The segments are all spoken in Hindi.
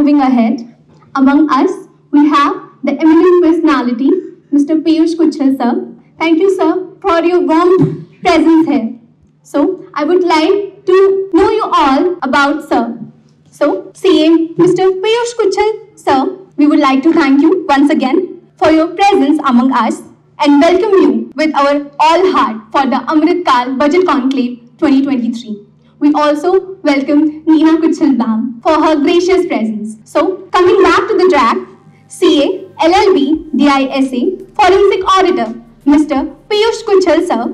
moving ahead, among us we have the eminent personality, Mr. Piyush Kuchhal sir. Thank you, sir, for your warm presence here. So I would like to know you all about sir. So CA Mr. Piyush Kuchhal sir, we would like to thank you once again for your presence among us and welcome you with our all heart for the Amrit Kal Budget Conclave 2023. We also welcome Neena Kuchhal ma'am for her gracious presence. So coming back to the track, CA, LLB, DISA, Forensic Auditor, Mr. Piyush Kuchhal sir,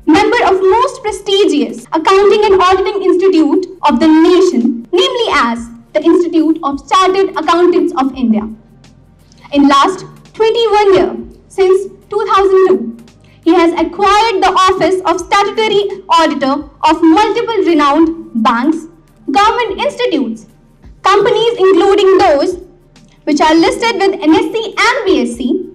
member of most prestigious Accounting and Auditing Institute of the nation, namely as the Institute of Chartered Accountants of India. In last 21 years, since 2002, he has acquired the office of Statutory Auditor of multiple renowned banks, government institutes, companies including those which are listed with NSE and BSE.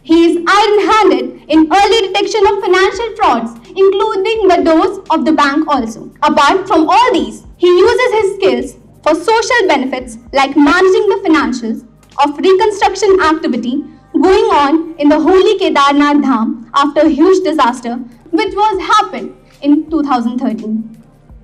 He is iron-handed in early detection of financial frauds, including the doors of the bank also. Apart from all these, he uses his skills for social benefits like managing the financials of reconstruction activity going on in the holy Kedarnath Dham after a huge disaster which was happened in 2013.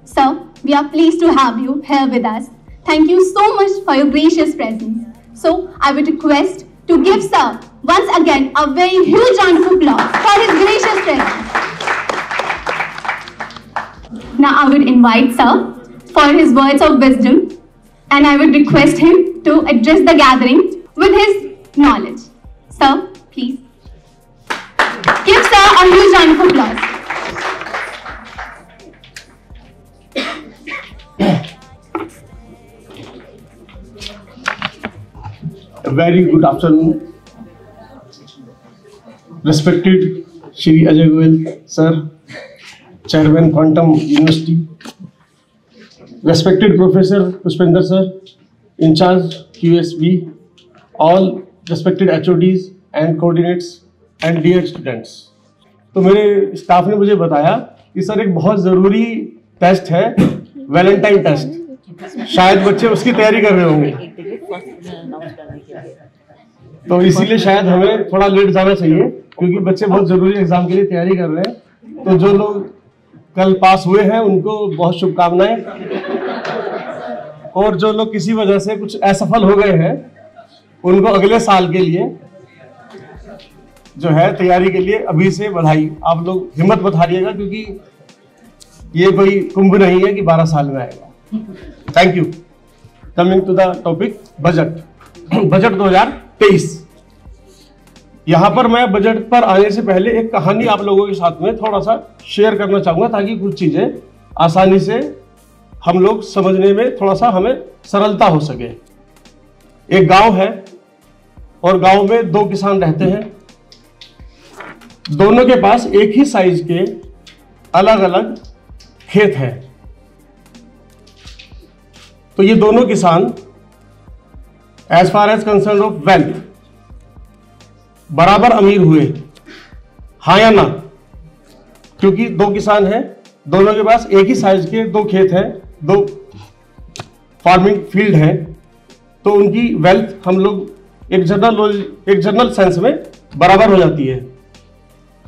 Sir, we are pleased to have you here with us. Thank you so much for your gracious presence. So I would request to give sir once again a very huge round of applause for his gracious presence. Now I would invite sir for his words of wisdom and I would request him to address the gathering with his knowledge. Sir, please. Give sir a huge round of applause. A very good afternoon. Respected Shri Ajay Goyal sir, Chairman Quantum University. Respected Professor Pushpender sir, in charge QSB, all respected HODs and coordinates and dear students. तो मेरे स्टाफ ने मुझे बताया कि सर एक बहुत ज़रूरी टेस्ट है, वैलेंटाइन टेस्ट, शायद बच्चे उसकी तैयारी कर रहे होंगे, तो इसीलिए शायद हमें थोड़ा लेट जाना चाहिए क्योंकि बच्चे बहुत ज़रूरी एग्जाम के लिए तैयारी कर रहे हैं। तो जो लोग कल पास हुए हैं उनको बहुत शुभकामनाएं, और जो लोग किसी वजह से कुछ असफल हो गए हैं उनको अगले साल के लिए जो है तैयारी के लिए अभी से बधाई। आप लोग हिम्मत मत हारिएगा क्योंकि ये कोई कुंभ नहीं है कि 12 साल में आएगा। Thank you. Coming to the topic budget, budget 2023। यहाँ पर मैं बजट पर आने से पहले एक कहानी आप लोगों के साथ में थोड़ा सा शेयर करना चाहूंगा ताकि कुछ चीजें आसानी से हम लोग समझने में थोड़ा सा हमें सरलता हो सके। एक गांव है और गांव में 2 किसान रहते हैं। दोनों के पास एक ही साइज के अलग अलग खेत हैं। तो ये दोनों किसान as far as concern of wealth बराबर अमीर हुए, हाँ या ना? क्योंकि 2 किसान हैं, दोनों के पास एक ही साइज के 2 खेत हैं, 2 फार्मिंग फील्ड हैं, तो उनकी वेल्थ हम लोग एक जनरल सेंस में बराबर हो जाती है।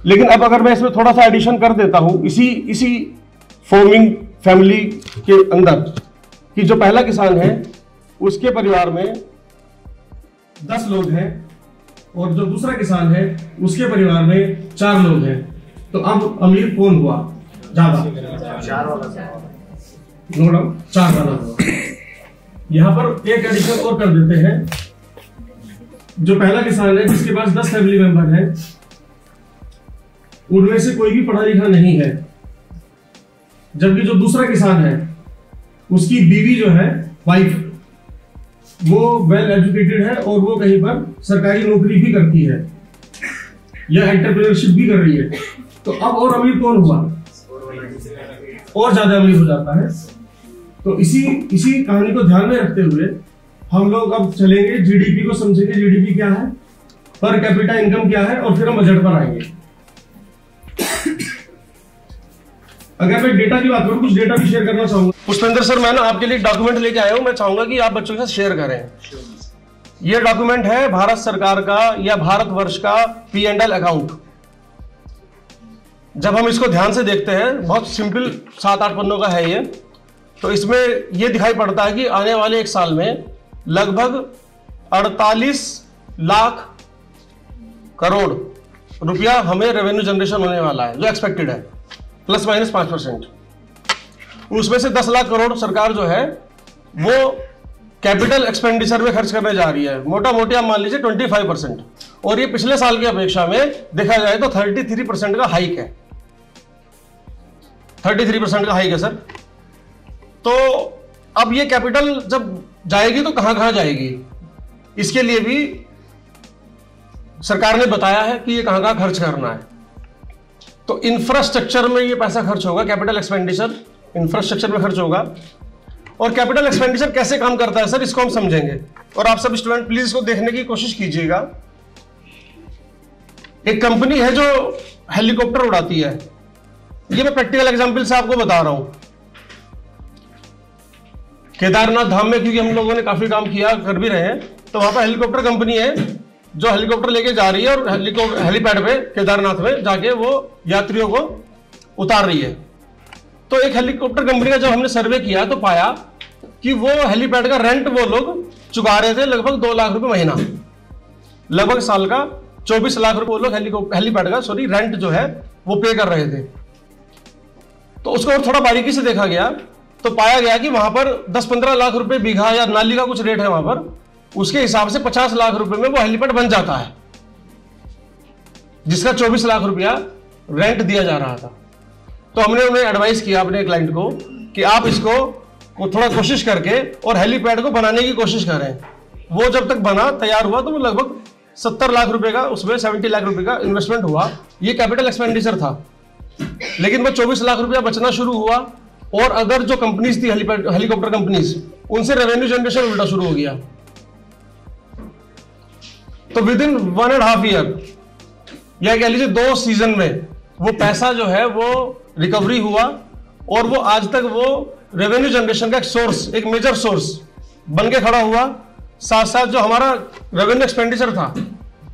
लेकिन अब अगर मैं इसमें थोड़ा सा एडिशन कर देता हूं इसी फॉर्मिंग फैमिली के अंदर कि जो पहला किसान है उसके परिवार में 10 लोग हैं और जो दूसरा किसान है उसके परिवार में 4 लोग हैं, तो अब अमीर कौन हुआ ज्यादा? 4 वाला हुआ। यहां पर एक एडिशन और कर देते हैं। जो पहला किसान है जिसके पास 10 फैमिली मेंबर हैं, उनमें से कोई भी पढ़ा लिखा नहीं है, जबकि जो दूसरा किसान है उसकी बीवी जो है वाइफ वो वेल एजुकेटेड है और वो कहीं पर सरकारी नौकरी भी करती है या एंटरप्रेन्योरशिप भी कर रही है, तो अब और अमीर कौन हुआ? और ज्यादा अमीर हो जाता है। तो इसी कहानी को ध्यान में रखते हुए हम लोग अब चलेंगे, जीडीपी को समझेंगे, जीडीपी क्या है, पर कैपिटा इनकम क्या है, और फिर हम बजट पर आएंगे। अगर मैं डेटा की बात करूं, कुछ डेटा भी शेयर करना चाहूंगा। पुष्पेंद्र सर, मैं ना आपके लिए डॉक्यूमेंट लेके आया हूं, मैं चाहूंगा कि आप बच्चों के साथ शेयर करें। ये डॉक्यूमेंट है भारत सरकार का या भारतवर्ष का P&L अकाउंट। जब हम इसको ध्यान से देखते हैं, बहुत सिंपल 7-8 पन्नों का है ये, तो इसमें यह दिखाई पड़ता है कि आने वाले एक साल में लगभग 48 लाख करोड़ रुपया हमें रेवेन्यू जनरेशन होने वाला है, जो एक्सपेक्टेड है, ±5%। उसमें से 10 लाख करोड़ सरकार जो है वो कैपिटल एक्सपेंडिचर में खर्च करने जा रही है, मोटा मोटी आप मान लीजिए 25%। और ये पिछले साल की अपेक्षा में देखा जाए तो 33% का हाइक है, 33% का हाइक है सर। तो अब ये कैपिटल जब जाएगी तो कहां कहां जाएगी, इसके लिए भी सरकार ने बताया है कि ये कहां कहां खर्च करना है। तो इंफ्रास्ट्रक्चर में ये पैसा खर्च होगा, कैपिटल एक्सपेंडिचर इंफ्रास्ट्रक्चर में खर्च होगा। और कैपिटल एक्सपेंडिचर कैसे काम करता है सर, इसको हम समझेंगे। और आप सब स्टूडेंट प्लीज इसको देखने की कोशिश कीजिएगा। एक कंपनी है जो हेलीकॉप्टर उड़ाती है, ये मैं प्रैक्टिकल एग्जांपल से आपको बता रहा हूं। केदारनाथ धाम में, क्योंकि हम लोगों ने काफी काम किया, कर भी रहे हैं, तो वहां पर हेलीकॉप्टर कंपनी है जो हेलीकॉप्टर लेके जा रही है और हेलीपैड पे केदारनाथ में जाके वो यात्रियों को उतार रही है। तो एक हेलीकॉप्टर कंपनी का जब हमने सर्वे किया तो पाया कि वो हेलीपैड का रेंट वो लोग चुका रहे थे लगभग 2 लाख रुपए महीना, लगभग साल का 24 लाख रुपए वो लोग हेलीपैड का रेंट जो है वो पे कर रहे थे। तो उसको और थोड़ा बारीकी से देखा गया तो पाया गया कि वहां पर 10-15 लाख रुपए बीघा या नाली का कुछ रेट है वहां पर, उसके हिसाब से 50 लाख रुपए में वो हेलीपैड बन जाता है, जिसका 24 लाख रुपया रेंट दिया जा रहा था। तो हमने उन्हें एडवाइस किया अपने क्लाइंट को कि आप इसको थोड़ा कोशिश करके और हेलीपैड को बनाने की कोशिश करें। वो जब तक बना तैयार हुआ तो वो लगभग 70 लाख रुपए का, उसमें 70 लाख रुपए का इन्वेस्टमेंट हुआ। ये कैपिटल एक्सपेंडिचर था, लेकिन वो 24 लाख रुपया बचना शुरू हुआ। और अगर जो कंपनीज थी हेलीकॉप्टर कंपनीज, उनसे रेवेन्यू जनरेशन उल्टा शुरू हो गया। तो विद इन 1.5 ईयर या कह लीजिए 2 सीजन में वो पैसा जो है वो रिकवरी हुआ और वो आज तक वो रेवेन्यू जनरेशन का एक सोर्स, एक मेजर सोर्स बन के खड़ा हुआ। साथ साथ जो हमारा रेवेन्यू एक्सपेंडिचर था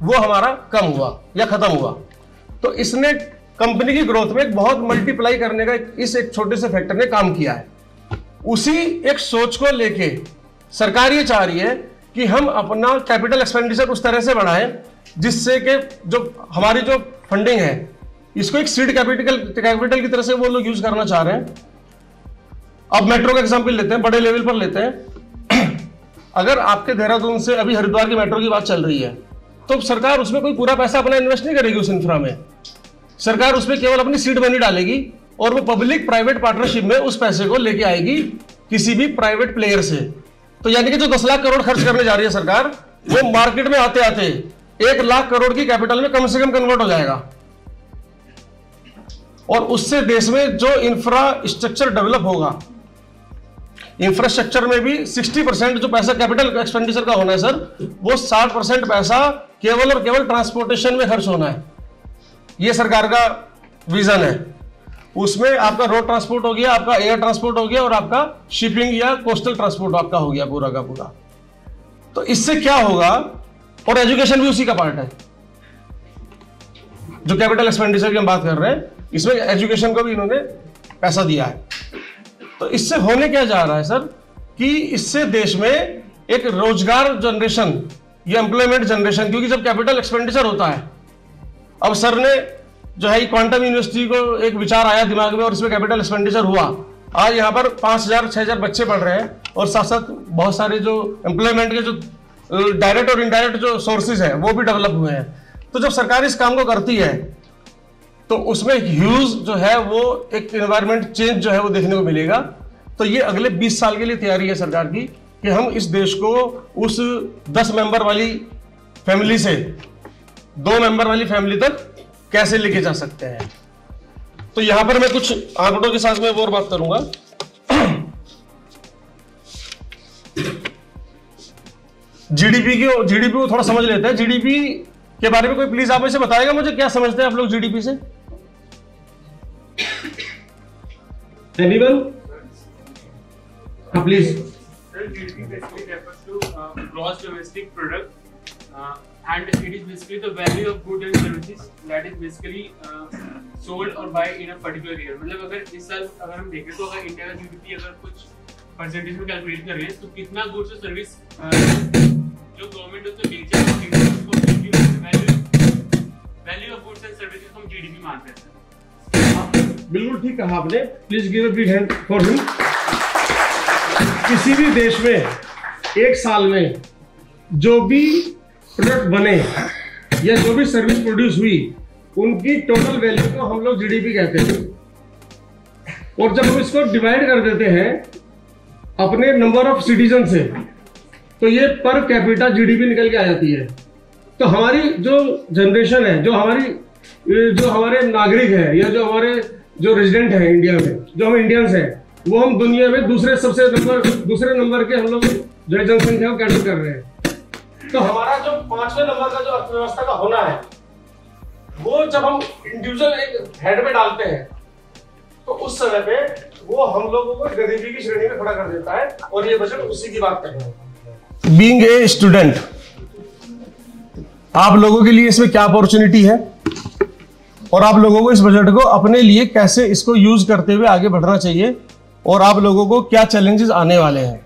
वो हमारा कम हुआ या खत्म हुआ। तो इसने कंपनी की ग्रोथ में एक बहुत मल्टीप्लाई करने का इस एक छोटे से फैक्टर ने काम किया है। उसी एक सोच को लेके सरकार ये चाह रही है कि हम अपना कैपिटल एक्सपेंडिचर उस तरह से बढ़ाएं जिससे कि जो हमारी जो फंडिंग है इसको एक सीड कैपिटल की तरह से वो लोग यूज करना चाह रहे हैं। अब मेट्रो का एग्जांपल लेते हैं, बड़े लेवल पर लेते हैं। अगर आपके देहरादून से अभी हरिद्वार की मेट्रो की बात चल रही है तो सरकार उसमें कोई पूरा पैसा अपना इन्वेस्ट नहीं करेगी उस इंफ्रा में। सरकार उसमें केवल अपनी सीड मनी डालेगी और वो पब्लिक प्राइवेट पार्टनरशिप में उस पैसे को लेके आएगी किसी भी प्राइवेट प्लेयर से। तो यानी कि जो 10 लाख करोड़ खर्च करने जा रही है सरकार, वो मार्केट में आते आते 1 लाख करोड़ की कैपिटल में कम से कम कन्वर्ट हो जाएगा। और उससे देश में जो इंफ्रास्ट्रक्चर डेवलप होगा, इंफ्रास्ट्रक्चर में भी 60% जो पैसा कैपिटल एक्सपेंडिचर का होना है सर, वो 60% पैसा केवल और केवल ट्रांसपोर्टेशन में खर्च होना है। ये सरकार का विजन है। उसमें आपका रोड ट्रांसपोर्ट हो गया, आपका एयर ट्रांसपोर्ट हो गया और आपका शिपिंग या कोस्टल ट्रांसपोर्ट आपका हो गया पूरा का पूरा। तो इससे क्या होगा, और एजुकेशन भी उसी का पार्ट है। जो कैपिटल एक्सपेंडिचर की हम बात कर रहे हैं, इसमें एजुकेशन को भी इन्होंने पैसा दिया है। तो इससे होने क्या जा रहा है सर कि इससे देश में एक रोजगार जनरेशन या एम्प्लॉयमेंट जनरेशन, क्योंकि जब कैपिटल एक्सपेंडिचर होता है, अब सर ने जो है क्वांटम यूनिवर्सिटी को एक विचार आया दिमाग में और इसमें कैपिटल एक्सपेंडिचर हुआ। आज यहाँ पर 5,000-6,000 बच्चे पढ़ रहे हैं और साथ साथ बहुत सारे जो एम्प्लॉयमेंट के जो डायरेक्ट और इनडायरेक्ट जो सोर्सेज है वो भी डेवलप हुए हैं। तो जब सरकार इस काम को करती है तो उसमें ह्यूज जो है वो एक एनवायरमेंट चेंज जो है वो देखने को मिलेगा। तो ये अगले 20 साल के लिए तैयारी है सरकार की कि हम इस देश को उस 10 मेंबर वाली फैमिली से 2 मेंबर वाली फैमिली तक कैसे लेके जा सकते हैं। तो यहां पर मैं कुछ आंकड़ों के साथ में और बात करूंगा। जीडीपी को थोड़ा समझ लेते हैं। जीडीपी के बारे में कोई प्लीज आप इसे बताएगा मुझे, क्या समझते हैं आप लोग जीडीपी से? Anyone? Please. Sir, GDP basically refers to gross domestic product, and it is basically the value of goods and services that is basically sold or buy in a particular year. मतलब अगर इस साल अगर हम देखें तो अगर इंडिया का GDP अगर कुछ परसेंटेज में कैलकुलेट कर रहे हैं तो कितना गुड्स और सर्विस जो गवर्नमेंट उसको बेच रही है उसको value of goods and services हम GDP मानते हैं। बिल्कुल ठीक कहा आपने। Please give a big hand for him. किसी भी देश में एक साल में जो भी प्रोडक्ट बने या जो भी सर्विस प्रोड्यूस हुई उनकी टोटल वैल्यू को हम लोग जीडीपी कहते हैं। और जब हम इसको डिवाइड कर देते हैं अपने नंबर ऑफ सिटीजन से तो ये पर कैपिटा जीडीपी निकल के आ जाती है। तो हमारी जो जनरेशन है, जो हमारे नागरिक है या जो रेजिडेंट है इंडिया में, जो हम इंडियंस हैं, वो हम दुनिया में दूसरे नंबर के हम लोग जो जनसंख्या को कैटर कर रहे हैं। तो हमारा जो 5वें नंबर का जो अर्थव्यवस्था का होना है वो जब हम इंडिविजुअल एक हेड में डालते हैं तो उस समय पे वो हम लोगों को गरीबी की श्रेणी में खड़ा कर देता है। और ये बजट उसी की बात कर रहे हैं। बीइंग ए स्टूडेंट, आप लोगों के लिए इसमें क्या अपॉर्चुनिटी है और आप लोगों को इस बजट को अपने लिए कैसे इसको यूज करते हुए आगे बढ़ना चाहिए और आप लोगों को क्या चैलेंजेस आने वाले हैं।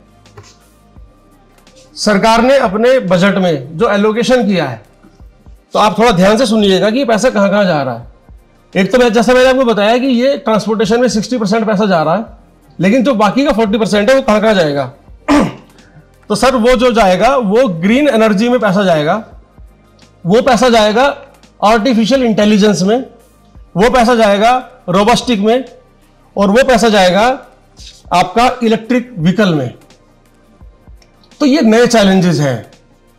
सरकार ने अपने बजट में जो एलोकेशन किया है तो आप थोड़ा ध्यान से सुनिएगा कि पैसा कहां कहां जा रहा है। एक तो जैसा मैंने आपको बताया कि ये ट्रांसपोर्टेशन में 60% पैसा जा रहा है, लेकिन जो बाकी का 40% है वो कहां कहां जाएगा। तो सर वो जो जाएगा वो ग्रीन एनर्जी में पैसा जाएगा, वो पैसा जाएगा आर्टिफिशियल इंटेलिजेंस में, वो पैसा जाएगा रोबोटिक में, और वो पैसा जाएगा आपका इलेक्ट्रिक व्हीकल में। तो ये नए चैलेंजेस हैं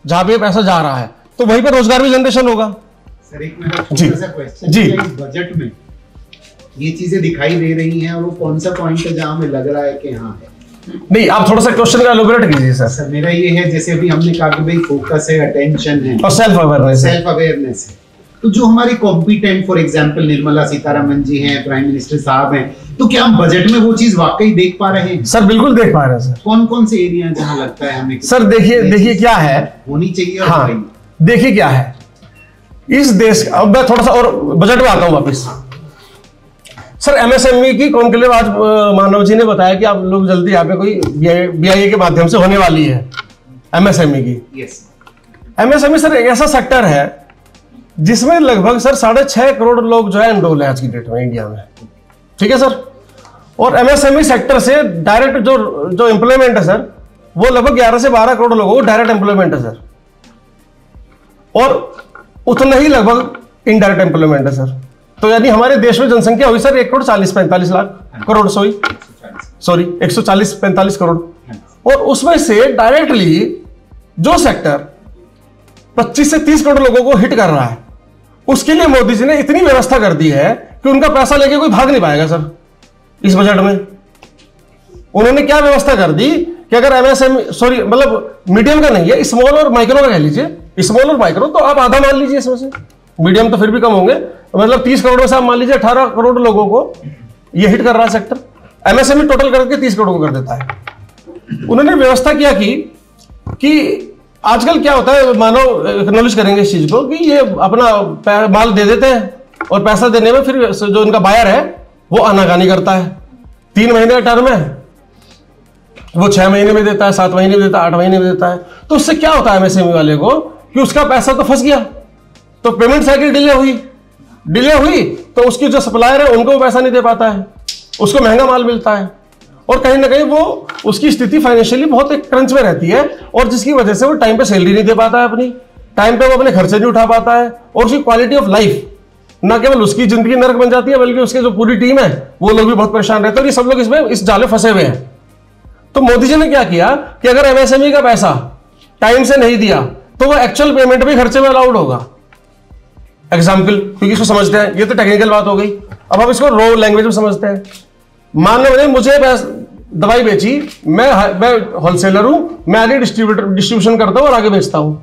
जहां पे पैसा जा रहा है, तो वहीं पर रोजगार भी जनरेशन होगा। सर एक मेरा छोटा सा क्वेश्चन है, इस बजट में ये चीजें दिखाई दे रही हैं और वो कौन सा पॉइंट है जहां हमें लग रहा है कि हाँ है? नहीं, आप थोड़ा सा क्वेश्चन का एलोबरेट कीजिए सर। सर मेरा ये है, जैसे अभी हमने कहा कि भाई फोकस है, अटेंशन है और सेल्फ अवेयरनेस है, तो जो हमारी competent for example Nirmala Sitharaman ji हैं, प्राइम मिनिस्टर साहब हैं, तो क्या हम बजट में वो चीज वाकई देख पा रहे हैं? सर बिल्कुल देख पा रहे हैं सर। कौन कौन से एरिया जहां लगता है हमें सर देखिए क्या है होनी चाहिए? हाँ, देखिए क्या है इस देश। अब मैं थोड़ा सा और बजट में आता हूं वापस। सर एमएसएमई की कॉन्क्लेव आज मानव जी ने बताया कि आप लोग जल्दी यहाँ पे कोई बीआईए के माध्यम से होने वाली है एमएसएमई की। एमएसएमई सर एक ऐसा सेक्टर है जिसमें लगभग सर 6.5 करोड़ लोग जो है एनरोल है आज की डेट में इंडिया में। ठीक है सर। और एमएसएमई सेक्टर से डायरेक्ट जो एम्प्लॉयमेंट है सर वो लगभग 11 से 12 करोड़ लोगों को डायरेक्ट एम्प्लॉयमेंट है सर, और उतना ही लगभग इनडायरेक्ट एम्प्लॉयमेंट है सर। तो यानी हमारे देश में जनसंख्या हुई सर 1,40,45 लाख करोड़, सॉरी 140-45 करोड़। और उसमें से डायरेक्टली जो सेक्टर 25 से 30 करोड़ लोगों को हिट कर रहा है उसके लिए मोदी जी ने इतनी व्यवस्था कर दी है कि उनका पैसा लेके कोई भाग नहीं पाएगा सर। इस बजट में उन्होंने क्या व्यवस्था कर दी कि अगर एमएसएमई सॉरी मतलब मीडियम का नहीं है, स्मॉल और माइक्रो का कह लीजिए, स्मॉल और माइक्रो तो आप आधा मान लीजिए इसमें से, मीडियम तो फिर भी कम होंगे, मतलब 30 करोड़ में से आप मान लीजिए 18 करोड़ लोगों को ये हिट कर रहा है सेक्टर। एमएसएमई टोटल करके 30 करोड़ को कर देता है। उन्होंने व्यवस्था किया कि आजकल क्या होता है, मानो एक्नॉलेज करेंगे इस चीज को कि ये अपना माल दे देते हैं और पैसा देने में फिर जो उनका बायर है वो आनाकानी करता है। 3 महीने का टर्म है, वो 6 महीने में देता है, 7 महीने में देता है, 8 महीने में देता है। तो उससे क्या होता है एमएसएमई वाले को कि उसका पैसा तो फंस गया, तो पेमेंट साइकिल डिले हुई तो उसकी जो सप्लायर है उनको पैसा नहीं दे पाता है, उसको महंगा माल मिलता है, और कहीं ना कहीं वो उसकी स्थिति फाइनेंशियली बहुत एक क्रंच में रहती है, और जिसकी वजह से वो टाइम पे सैलरी नहीं दे पाता है, अपनी टाइम पे वो अपने खर्चे नहीं उठा पाता है, और उसकी क्वालिटी ऑफ लाइफ ना केवल उसकी जिंदगी नरक बन जाती है बल्कि उसकी जो पूरी टीम है वो लोग भी बहुत परेशान रहते हैं, और ये सब लोग इसमें इस जाले फंसे हुए हैं। तो मोदी जी ने क्या किया कि अगर एमएसएमई का पैसा टाइम से नहीं दिया तो वो एक्चुअल पेमेंट भी खर्चे में अलाउड होगा। एग्जाम्पल, क्योंकि इसको समझते हैं, ये तो टेक्निकल बात हो गई, अब हम इसको रॉ लैंग्वेज में समझते हैं। मान लो मुझे दवाई बेची, मैं होलसेलर हूं, मैं आगे डिस्ट्रीब्यूशन करता हूं और आगे बेचता हूं,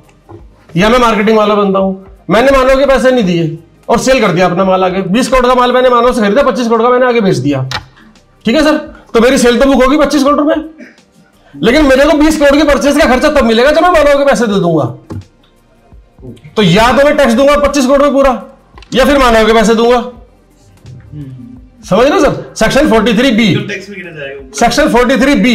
या मैं मार्केटिंग वाला बनता हूं। मैंने मानो के पैसे नहीं दिए और सेल कर दिया अपना माल आगे, 20 करोड़ का माल मैंने मानो से खरीदा, 25 करोड़ का मैंने आगे बेच दिया। ठीक है सर, तो मेरी सेल तो बुक होगी 25 करोड़ रुपए, लेकिन मेरे को 20 करोड़ की परचेज का खर्चा तब मिलेगा जब मैं मानव के पैसे दे दूंगा। तो या तो मैं टैक्स दूंगा 25 करोड़ में पूरा, या फिर मानव के पैसे दूंगा। समझ रहे sir? Section 43B, section 43B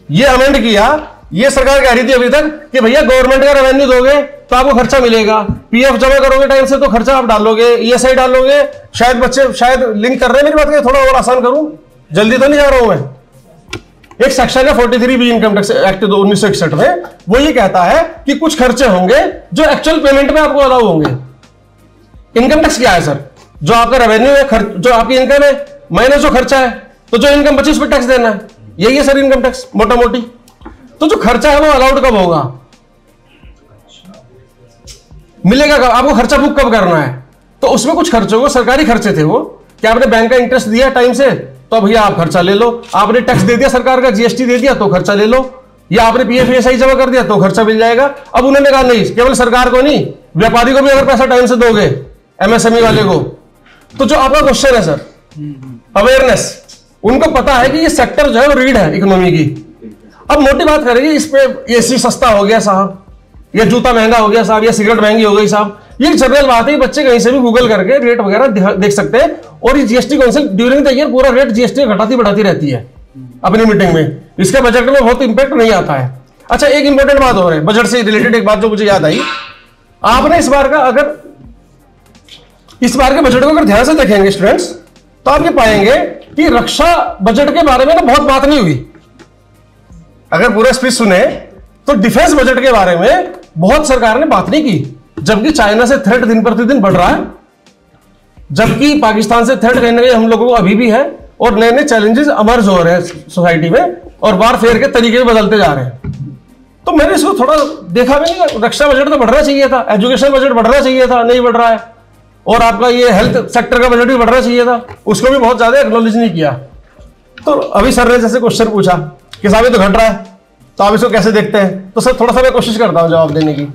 ये अमेंड किया। ये सरकार कह रही थी अभी तक कि भैया गवर्नमेंट का रेवेन्यू दोगे तो आपको खर्चा मिलेगा, पीएफ जमा करोगे टाइम से तो खर्चा आप डालोगे, ईएसआई डालोगे। शायद बच्चे शायद लिंक कर रहे हैं मेरी बात, थोड़ा और आसान करूं, जल्दी तो नहीं जा रहा हूं मैं। एक सेक्शन है 43B इनकम टैक्स एक्ट 1961 में, वो ये कहता है कि कुछ खर्चे होंगे जो एक्चुअल पेमेंट में आपको अलाउ होंगे। इनकम टैक्स क्या है सर? जो आपका रेवेन्यू है, जो आपकी इनकम है माइनस जो खर्चा है, तो जो इनकम बची उस पर टैक्स देना है, यही है सर इनकम टैक्स मोटा मोटी। तो जो खर्चा है वो अलाउड कब होगा, मिलेगा कब, आपको खर्चा बुक कब करना है? तो उसमें कुछ खर्चों को, सरकारी खर्चे थे वो, कि आपने बैंक का इंटरेस्ट दिया टाइम से तो भैया आप खर्चा ले लो, आपने टैक्स दे दिया सरकार का, जीएसटी दे दिया तो खर्चा ले लो, या आपने पीएफ ईएसआई जमा कर दिया तो खर्चा मिल जाएगा। अब उन्होंने कहा नहीं, केवल सरकार को नहीं, व्यापारी को भी अगर पैसा टाइम से दोगे, एमएसएमई वाले को, तो जो आपका क्वेश्चन है सर अवेयरनेस, उनको पता है कि ये सेक्टर जो है वो रीढ़ है इकोनॉमी की। अब मोटी बात करेंगे इस पे, एसी सस्ता हो गया साहब, या जूता महंगा हो गया साहब, या सिगरेट महंगी हो गई साहब, ये जनरल बात है। बच्चे कहीं से भी गूगल करके रेट वगैरह देख सकते हैं। और ये GST council during the year पूरा रेट जीएसटी घटाती बढ़ाती रहती है अपनी मीटिंग में, इसका बजट में बहुत इंपैक्ट नहीं आता है। अच्छा, एक इंपॉर्टेंट बात हो रही है बजट से रिलेटेड, एक बात जो मुझे याद आई, आपने इस बार के बजट को अगर ध्यान से देखेंगे स्टूडेंट्स, तो आप ये पाएंगे कि रक्षा बजट के बारे में ना बहुत बात नहीं हुई। अगर पूरा स्पीच सुने तो डिफेंस बजट के बारे में बहुत सरकार ने बात नहीं की, जबकि चाइना से थ्रेट दिन प्रतिदिन बढ़ रहा है, जबकि पाकिस्तान से थ्रेट कहीं ना कहीं हम लोगों को अभी भी है, और नए नए चैलेंजेस अमर्ज हो रहे हैं सोसाइटी में, और वारफेयर के तरीके भी बदलते जा रहे हैं। तो मैंने इसको थोड़ा देखा भी नहीं, रक्षा बजट तो बढ़ना चाहिए था, एजुकेशन बजट बढ़ना चाहिए था, नहीं बढ़ रहा है, और आपका ये हेल्थ सेक्टर का बजट भी बढ़ना चाहिए था, उसको भी बहुत ज्यादा एक्नॉलेज नहीं किया। तो अभी सर ने जैसे क्वेश्चन पूछा कि साहब ये तो घट रहा है, तो आप इसको कैसे देखते हैं, तो सर थोड़ा सा मैं कोशिश करता हूं जवाब देने की।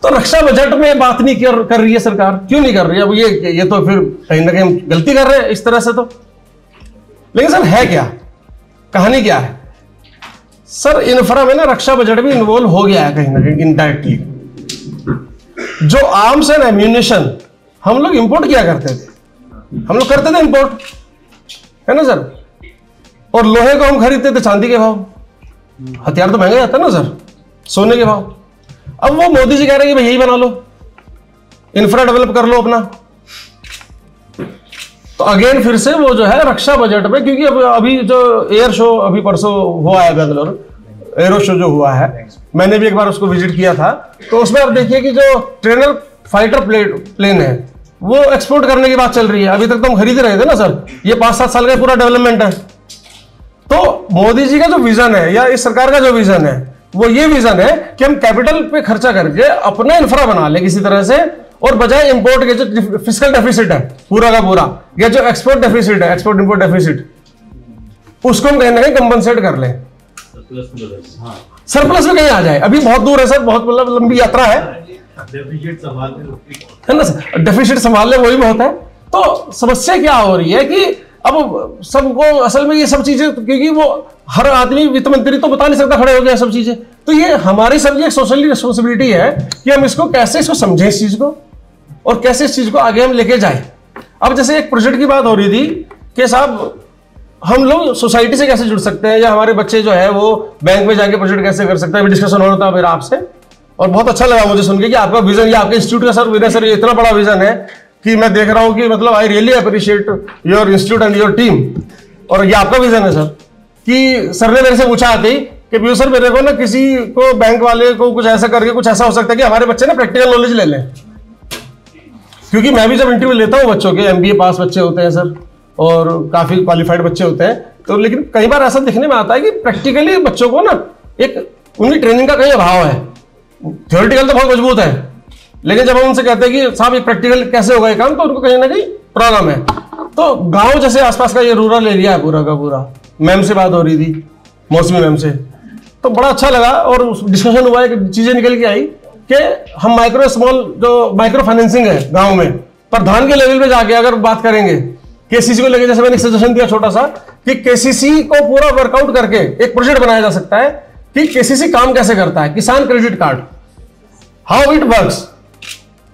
तो रक्षा बजट में बात नहीं कर रही है सरकार, क्यों नहीं कर रही है? अब ये तो फिर कहीं ना कहीं गलती कर रहे हैं इस तरह से तो। लेकिन सर है क्या, कहानी क्या है? सर इंफ्रा में ना रक्षा बजट भी इन्वॉल्व हो गया है कहीं ना कहीं इनडायरेक्टली। जो आर्म्स एंड एम्यूनिशन हम लोग इंपोर्ट किया करते थे, हम लोग करते थे इंपोर्ट, है ना सर, और लोहे को हम खरीदते थे चांदी के भाव, हथियार तो महंगा जाता है ना सर, सोने के भाव। अब वो मोदी जी कह रहे हैं कि भाई यही बना लो, इंफ्रा डेवलप कर लो अपना। तो अगेन फिर से वो जो है रक्षा बजट में, क्योंकि अभी जो एयर शो अभी परसों हुआ है बेंगलोर, एरो शो जो हुआ है, मैंने भी एक बार उसको विजिट किया था, तो उसमें आप देखिए कि जो ट्रेनर फाइटर प्लेन है वो एक्सपोर्ट करने की बात चल रही है। अभी तक तो हम खरीद रहे थे ना सर, ये 5-7 साल का पूरा डेवलपमेंट है। तो मोदी जी का जो विजन है या इस सरकार का जो विजन है, वो ये विजन है कि हम कैपिटल पे खर्चा करके अपना इंफ्रा बना ले किसी तरह से, और बजाय इंपोर्ट के जो फिस्कल डेफिसिट है पूरा का पूरा, या जो एक्सपोर्ट डेफिसिट है, एक्सपोर्ट इंपोर्ट डेफिसिट, उसको हम कहीं ना कहीं कंपनसेट कर ले, सरप्लस में कहीं आ जाए। अभी बहुत दूर है सर, बहुत मतलब लंबी यात्रा है ना सर, डेफिसिट संभालने वही बहुत है। तो समस्या क्या हो रही है कि अब सबको असल में ये सब चीजें, क्योंकि वो हर आदमी वित्त मंत्री तो बता नहीं सकता खड़े हो गया सब चीजें, तो ये हमारी सब ये सोशली रिस्पॉन्सिबिलिटी है कि हम इसको कैसे इसको समझें इस चीज को, और कैसे इस चीज को आगे हम लेके जाए। अब जैसे एक प्रोजेक्ट की बात हो रही थी कि साहब हम लोग सोसाइटी से कैसे जुड़ सकते हैं, या हमारे बच्चे जो है वो बैंक में जाके प्रोजेक्ट कैसे कर सकते हैं, डिस्कशन हो रहा था मेरा आपसे, और बहुत अच्छा लगा मुझे सुन के कि आपका विजन, या आपके इंस्टीट्यूट का सर विजय सर ये इतना बड़ा विजन है कि मैं देख रहा हूं कि मतलब I really appreciate your institute and your team. और ये आपका विजन है सर, कि सर ने मेरे से पूछा आते ही कि पीयूष सर मेरे को ना किसी को बैंक वाले को कुछ ऐसा करके कुछ ऐसा हो सकता है कि हमारे बच्चे ना प्रैक्टिकल नॉलेज ले लें, क्योंकि मैं भी जब इंटरव्यू लेता हूँ बच्चों के, MBA पास बच्चे होते हैं सर, और काफी क्वालिफाइड बच्चे होते हैं, तो लेकिन कई बार ऐसा दिखने में आता है कि प्रैक्टिकली बच्चों को ना एक उनकी ट्रेनिंग का कहीं अभाव है। थ्योरेटिकल तो बहुत मजबूत है, लेकिन जब हम उनसे कहते हैं कि साहब ये प्रैक्टिकल कैसे होगा ये काम, तो उनको कहीं ना कहीं प्रॉब्लम है। तो गांव जैसे आसपास का ये रूरल एरिया है पूरा का पूरा, मैम से बात हो रही थी, मौसमी मैम से, तो बड़ा अच्छा लगा, और डिस्कशन हुआ है कि चीजें निकल के आई कि हम माइक्रो स्मॉल जो माइक्रो फाइनेंसिंग है गाँव में, प्रधान के लेवल पे जाके अगर बात करेंगे केसीसी को लेकर जैसे मैंने सजेशन दिया छोटा सा कि केसीसी को पूरा वर्कआउट करके एक प्रोजेक्ट बनाया जा सकता है कि केसीसी काम कैसे करता है, किसान credit card, how it works,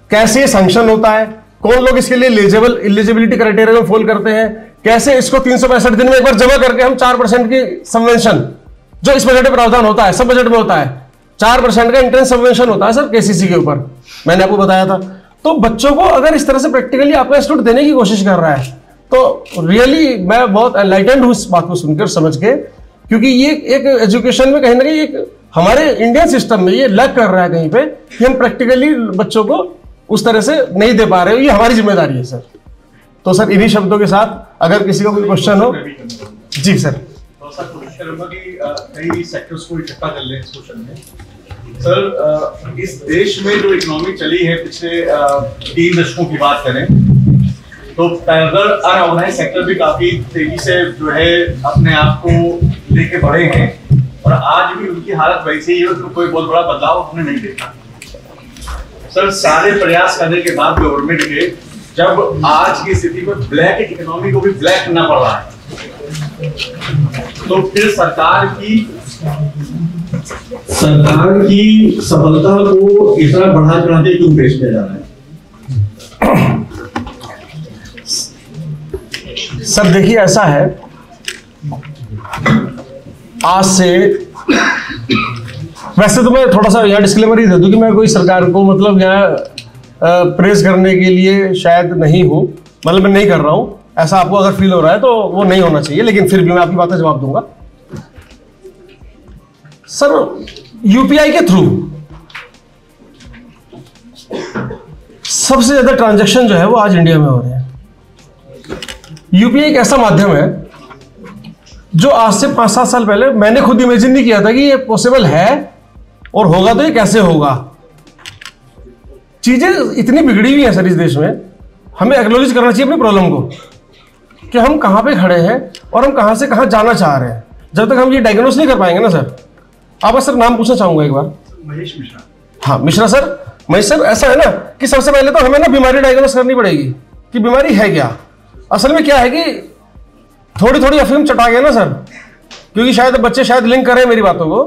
कैसे सैंक्शन होता है, कौन लोग इसके लिए एलिजिबिलिटी क्राइटेरिया में फॉल करते हैं, कैसे इसको 365 दिन में एक बार जमा करके हम 4% की सबवेंशन जो इस बजट में प्रावधान होता है, सब बजट में होता है, 4% का इंटरेस्ट सबवेंशन होता है सर केसीसी के ऊपर, मैंने आपको बताया था। तो बच्चों को अगर इस तरह से प्रैक्टिकली आपका इंस्टीट्यूट देने की कोशिश कर रहा है तो रियली मैं बहुत एनलाइटेंड हूं इस बात को सुनकर समझ के, क्योंकि ये एक एजुकेशन में कहीं ना कहीं एक हमारे इंडियन सिस्टम में ये लैक कर रहा है कहीं पे कि हम प्रैक्टिकली बच्चों को उस तरह से नहीं दे पा रहे हो, ये हमारी जिम्मेदारी है सर। तो सर इन्हीं शब्दों के साथ अगर किसी का कोई क्वेश्चन हो। जी सर। कई सेक्टर्स को इकट्ठा कर लें इस क्वेश्चन में। सर इस देश में जो इकोनॉमी चली है पिछले 3 दशकों की बात करें तो पैरेलल अनऑर्गेनाइज्ड सेक्टर भी काफी तेजी से जो है अपने आप को लेके बढ़े हैं और आज भी उनकी हालत वैसी ही है, तो कोई बहुत बड़ा बदलाव हमने नहीं देखा। सर सारे प्रयास करने के बाद गवर्नमेंट के जब आज की स्थिति में ब्लैक इकोनॉमी को भी ब्लैक करना पड़ रहा है तो फिर सरकार की सफलता को इतना बढ़ा चढ़ा के क्यों पेश किया जा रहा है? सर देखिए ऐसा है, आज से वैसे तो मैं थोड़ा सा यहाँ डिस्क्लेमर ही दे दूं कि मैं कोई सरकार को मतलब यहाँ प्रेस करने के लिए शायद नहीं हूं, मतलब मैं नहीं कर रहा हूं, ऐसा आपको अगर फील हो रहा है तो वो नहीं होना चाहिए, लेकिन फिर भी मैं आपकी बात का जवाब दूंगा। सर यूपीआई के थ्रू सबसे ज्यादा ट्रांजैक्शन जो है वो आज इंडिया में हो रहे हैं। यूपीआई एक ऐसा माध्यम है जो आज से 5-7 साल पहले मैंने खुद इमेजिन नहीं किया था कि ये पॉसिबल है और होगा तो ये कैसे होगा। चीजें इतनी बिगड़ी हुई हैं सर इस देश में, हमें एक्नॉलेज करना चाहिए अपनी प्रॉब्लम को कि हम कहां पे खड़े हैं और हम कहां से कहां जाना चाह रहे हैं। जब तक हम ये डायग्नोस नहीं कर पाएंगे ना सर, आप सर नाम पूछना चाहूंगा एक बार। महेश मिश्रा। हाँ मिश्रा सर। महेश सर ऐसा है ना कि सबसे पहले तो हमें ना बीमारी डायग्नोस करनी पड़ेगी कि बीमारी है क्या। असल में क्या है कि थोड़ी थोड़ी अफीम चटा गया ना सर, क्योंकि शायद बच्चे शायद लिंक करें मेरी बातों को,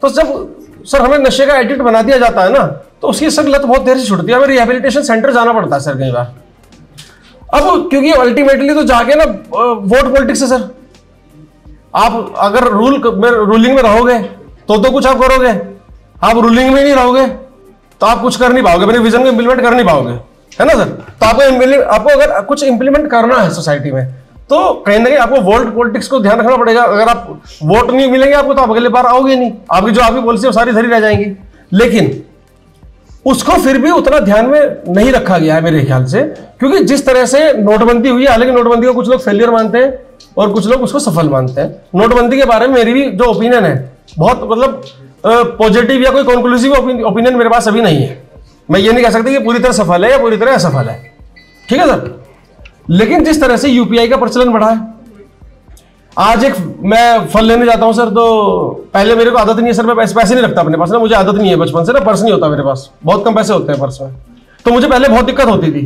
तो जब सर हमें नशे का एडिक्ट बना दिया जाता है ना तो उसकी सर लत बहुत देर से छूटती है, हमें रिहेबिलिटेशन सेंटर जाना पड़ता है सर कई बार। अब क्योंकि अल्टीमेटली तो जाके ना वोट पॉलिटिक्स है सर, आप अगर रूलिंग में रहोगे तो कुछ आप करोगे, आप रूलिंग में नहीं रहोगे तो आप कुछ कर नहीं पाओगे, अपने विजन को इंप्लीमेंट कर नहीं पाओगे, है ना सर। तो आपको अगर कुछ इंप्लीमेंट करना है सोसाइटी में तो कहीं ना कहीं आपको वोट पॉलिटिक्स को ध्यान रखना पड़ेगा। अगर आप वोट नहीं मिलेंगे आपको तो आप अगले बार आओगे नहीं, आपकी जो आपकी पॉलिसी है सारी धरी रह जाएंगी। लेकिन उसको फिर भी उतना ध्यान में नहीं रखा गया है मेरे ख्याल से, क्योंकि जिस तरह से नोटबंदी हुई है, हालांकि नोटबंदी को कुछ लोग फेलियर मानते हैं और कुछ लोग उसको सफल मानते हैं। नोटबंदी के बारे में मेरी भी जो ओपिनियन है बहुत मतलब पॉजिटिव या कोई कंक्लूसिव ओपिनियन मेरे पास अभी नहीं है। मैं ये नहीं कह सकता कि पूरी तरह सफल है या पूरी तरह असफल है, ठीक है सर। लेकिन जिस तरह से यूपीआई का प्रचलन बढ़ा है, आज एक मैं फल लेने जाता हूं सर तो पहले मेरे को आदत नहीं है सर, मैं पैसे नहीं रखता अपने पास ना, मुझे आदत नहीं है बचपन से ना, पर्स नहीं होता मेरे पास, बहुत कम पैसे होते हैं पर्स में। तो मुझे पहले बहुत दिक्कत होती थी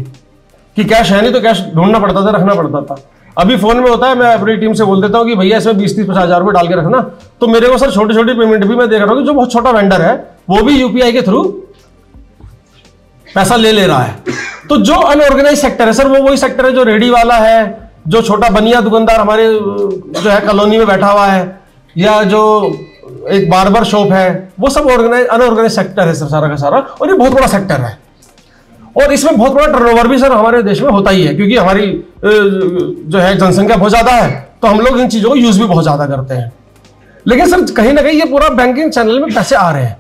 कि कैश है नहीं तो कैश ढूंढना पड़ता था, रखना पड़ता था। अभी फोन में होता है, मैं अपनी टीम से बोल देता हूँ कि भैया इसमें 20-30-50 हज़ार रुपये डाल के रखना, तो मेरे को सर छोटी छोटी पेमेंट भी मैं देख रहा हूँ कि जो बहुत छोटा वेंडर है वो भी यूपीआई के थ्रू पैसा ले रहा है। तो जो अनऑर्गेनाइज सेक्टर है सर वो वही सेक्टर है जो रेडी वाला है, जो छोटा बनिया दुकानदार हमारे जो है कॉलोनी में बैठा हुआ है, या जो एक बार्बर शॉप है, वो सब अनऑर्गेनाइज सेक्टर है सर सारा का सारा, और ये बहुत बड़ा सेक्टर है। और इसमें बहुत बड़ा टर्नओवर भी सर हमारे देश में होता ही है, क्योंकि हमारी जो है जनसंख्या बहुत ज्यादा है तो हम लोग इन चीजों को यूज भी बहुत ज्यादा करते हैं। लेकिन सर कहीं ना कहीं ये पूरा बैंकिंग चैनल में पैसे आ रहे हैं,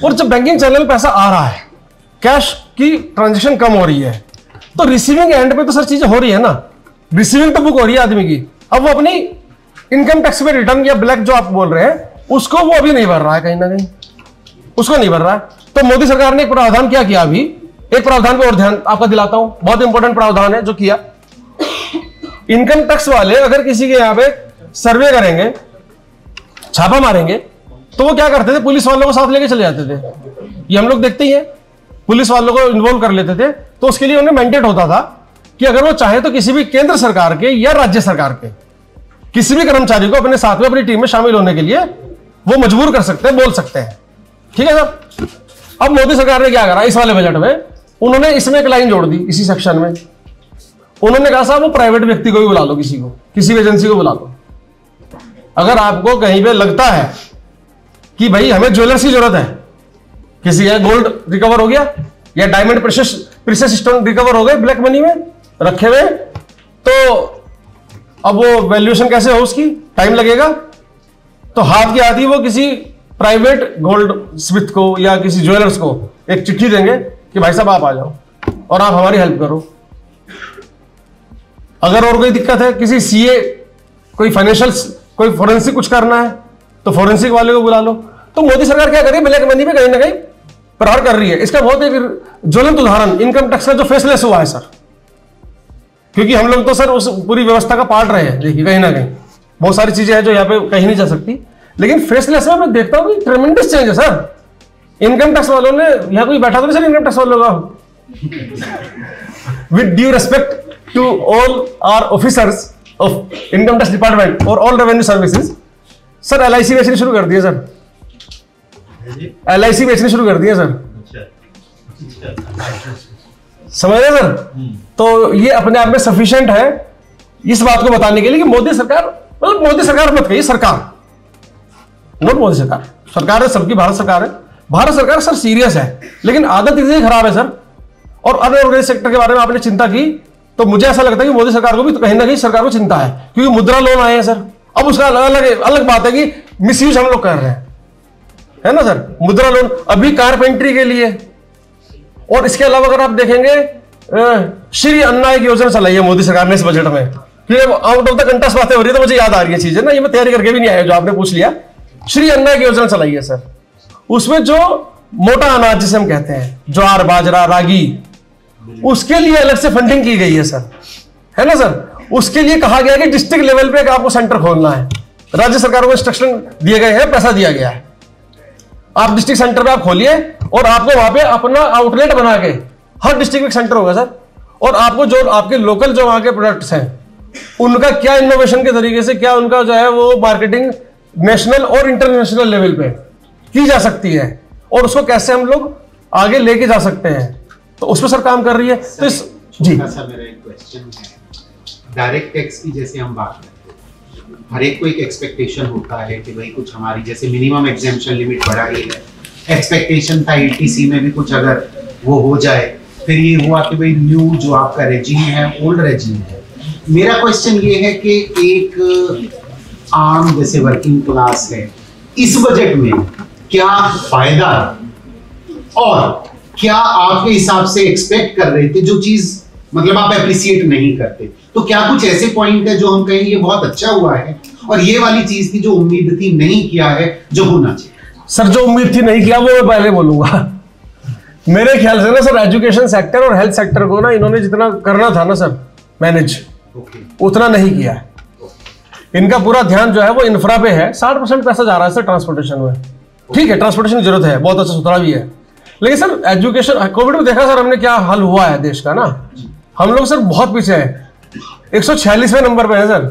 और जब बैंकिंग चैनल में पैसा आ रहा है, कैश की ट्रांजेक्शन कम हो रही है, तो रिसीविंग एंड पे तो सर चीजें हो रही है ना, रिसीविंग तो बुक हो रही है आदमी की। अब वो अपनी इनकम टैक्स पे रिटर्न या ब्लैक जो आप बोल रहे हैं उसको वो अभी नहीं भर रहा है, कहीं ना कहीं उसको नहीं भर रहा है। तो मोदी सरकार ने एक प्रावधान क्या किया, अभी एक प्रावधान पे और ध्यान आपका दिलाता हूं, बहुत इंपॉर्टेंट प्रावधान है जो किया। इनकम टैक्स वाले अगर किसी के यहां पे सर्वे करेंगे, छापा मारेंगे, तो वो क्या करते थे, पुलिस वालों को साथ लेके चले जाते थे। ये हम लोग देखते ही हैं, पुलिस वालों को इन्वॉल्व कर लेते थे। तो उसके लिए उन्हें मैंडेट होता था कि अगर वो चाहे तो किसी भी केंद्र सरकार के या राज्य सरकार के किसी भी कर्मचारी को अपने साथ में अपनी टीम में शामिल होने के लिए वो मजबूर कर सकते हैं, बोल सकते हैं। ठीक है सर। अब मोदी सरकार ने क्या करा इस वाले बजट में, उन्होंने इसमें एक लाइन जोड़ दी इसी सेक्शन में। उन्होंने कहा साहब वो प्राइवेट व्यक्ति को भी बुला लो, किसी को, किसी भी एजेंसी को बुला लो। अगर आपको कहीं पे लगता है कि भाई हमें ज्वेलर्स की जरूरत है, किसी है गोल्ड रिकवर हो गया या डायमंड प्रेशियस स्टोन रिकवर हो गए ब्लैक मनी में रखे हुए, तो अब वो वैल्यूएशन कैसे हो, उसकी टाइम लगेगा। तो हाथ की हाथ ही वो किसी प्राइवेट गोल्ड स्मिथ को या किसी ज्वेलर्स को एक चिट्ठी देंगे कि भाई साहब आप आ जाओ और आप हमारी हेल्प करो। अगर और कोई दिक्कत है, किसी सीए, कोई फाइनेंशियल, कोई फोरेंसिक कुछ करना है तो फोरेंसिक वाले को बुला लो। तो मोदी सरकार क्या कर रही है, ब्लैक मनी पे कहीं ना कहीं प्रहार कर रही है। इसका बहुत एक ज्वलंत उदाहरण इनकम टैक्स का जो फेसलेस हुआ है सर, क्योंकि हम लोग तो सर उस पूरी व्यवस्था का पार्ट रहे हैं। देखिए कहीं ना कहीं बहुत सारी चीजें हैं जो यहाँ पे कहीं नहीं जा सकती, लेकिन फेसलेस में मैं देखता हूँ कि ट्रेमेंडस चेंज है सर। इनकम टैक्स वालों ने, यहाँ कोई बैठा तो नहीं सर इनकम टैक्स वालों का, with due respect to all our officers of income tax department और all revenue services, sir LIC बेचनी शुरू कर दी है सर, एलआईसी बेचनी शुरू कर दी है सर, समझ रहे सर। तो ये अपने आप में सफिशिएंट है इस बात को बताने के लिए कि मोदी सरकार, मतलब मोदी सरकार मत कहिए, सरकार, नॉट मोदी सरकार, सरकार है सबकी, भारत सरकार है। भारत सरकार सर सीरियस है, लेकिन आदत इतनी खराब है सर। और अनऑर्गेनाइज सेक्टर के बारे में आपने चिंता की, तो मुझे ऐसा लगता है कि मोदी सरकार को भी तो कहीं ना कहीं सरकार को चिंता है, क्योंकि मुद्रा लोन आए हैं सर। अब उसका अलग बात है कि मिसयूज हम लोग कर रहे हैं, है ना सर। मुद्रा लोन अभी कारपेंट्री के लिए, और इसके अलावा अगर आप देखेंगे श्री अन्ना एक योजना चलाई है मोदी सरकार ने इस बजट में। आउट ऑफ द कंटेस्ट बातें हो रही है तो मुझे याद आ रही है चीजें ना, ये मैं तैयारी करके भी नहीं आया, जो आपने पूछ लिया। श्री अन्ना एक योजना चलाई है सर, उसमें जो मोटा अनाज जिसे हम कहते हैं, ज्वार, बाजरा, रागी, उसके लिए अलग से फंडिंग की गई है सर, है ना सर। उसके लिए कहा गया कि डिस्ट्रिक्ट लेवल पे आपको सेंटर खोलना है, राज्य सरकार को इंस्ट्रक्शन दिए गए हैं, पैसा दिया गया है, आप डिस्ट्रिक्ट सेंटर पे आप खोलिए और आपको वहां पे अपना आउटलेट बना के, हर डिस्ट्रिक्ट में सेंटर होगा सर, और आपको जो आपके लोकल जो वहां के प्रोडक्ट्स हैं उनका क्या इनोवेशन के तरीके से क्या उनका जो है वो मार्केटिंग नेशनल और इंटरनेशनल लेवल पे की जा सकती है, और उसको कैसे हम लोग आगे लेके जा सकते हैं, तो उस पर सर काम कर रही है। तो इस जी सर मेरा एक क्वेश्चन है, डायरेक्ट टैक्स की जैसे हम बात करते हैं, हर एक को एक एक्सपेक्टेशन होता है कि भाई कुछ हमारी जैसे मिनिमम एग्जेम्पशन लिमिट बढ़ाई है, एक्सपेक्टेशन था ईटीसी में भी कुछ अगर वो हो जाए, फिर ये हुआ कि भाई न्यू जो आपका रेजीम है ओल्ड रेजीम है। मेरा क्वेश्चन ये है कि एक आम जैसे वर्किंग क्लास है, इस बजट में क्या फायदा और क्या आपके हिसाब से एक्सपेक्ट कर रहे थे जो चीज मतलब आप अप्रिशिएट नहीं करते, तो क्या कुछ ऐसे पॉइंट है जो हम कहें ये बहुत अच्छा हुआ है और ये वाली चीज थी जो उम्मीद थी नहीं किया है जो होना चाहिए? सर जो उम्मीद थी नहीं किया वो मैं पहले बोलूंगा। मेरे ख्याल से ना सर एजुकेशन सेक्टर और हेल्थ सेक्टर को ना इन्होंने जितना करना था ना सर मैनेज, उतना नहीं किया है। इनका पूरा ध्यान जो है वो इंफ्रा पे है। 60% पैसा जा रहा है सर ट्रांसपोर्टेशन में, ठीक है ट्रांसपोर्टेशन की जरूरत है, बहुत अच्छा सुथरा भी है, लेकिन सर एजुकेशन, कोविड में देखा सर हमने क्या हाल हुआ है देश का ना, हम लोग सर बहुत पीछे हैं, 146वें नंबर पे है सर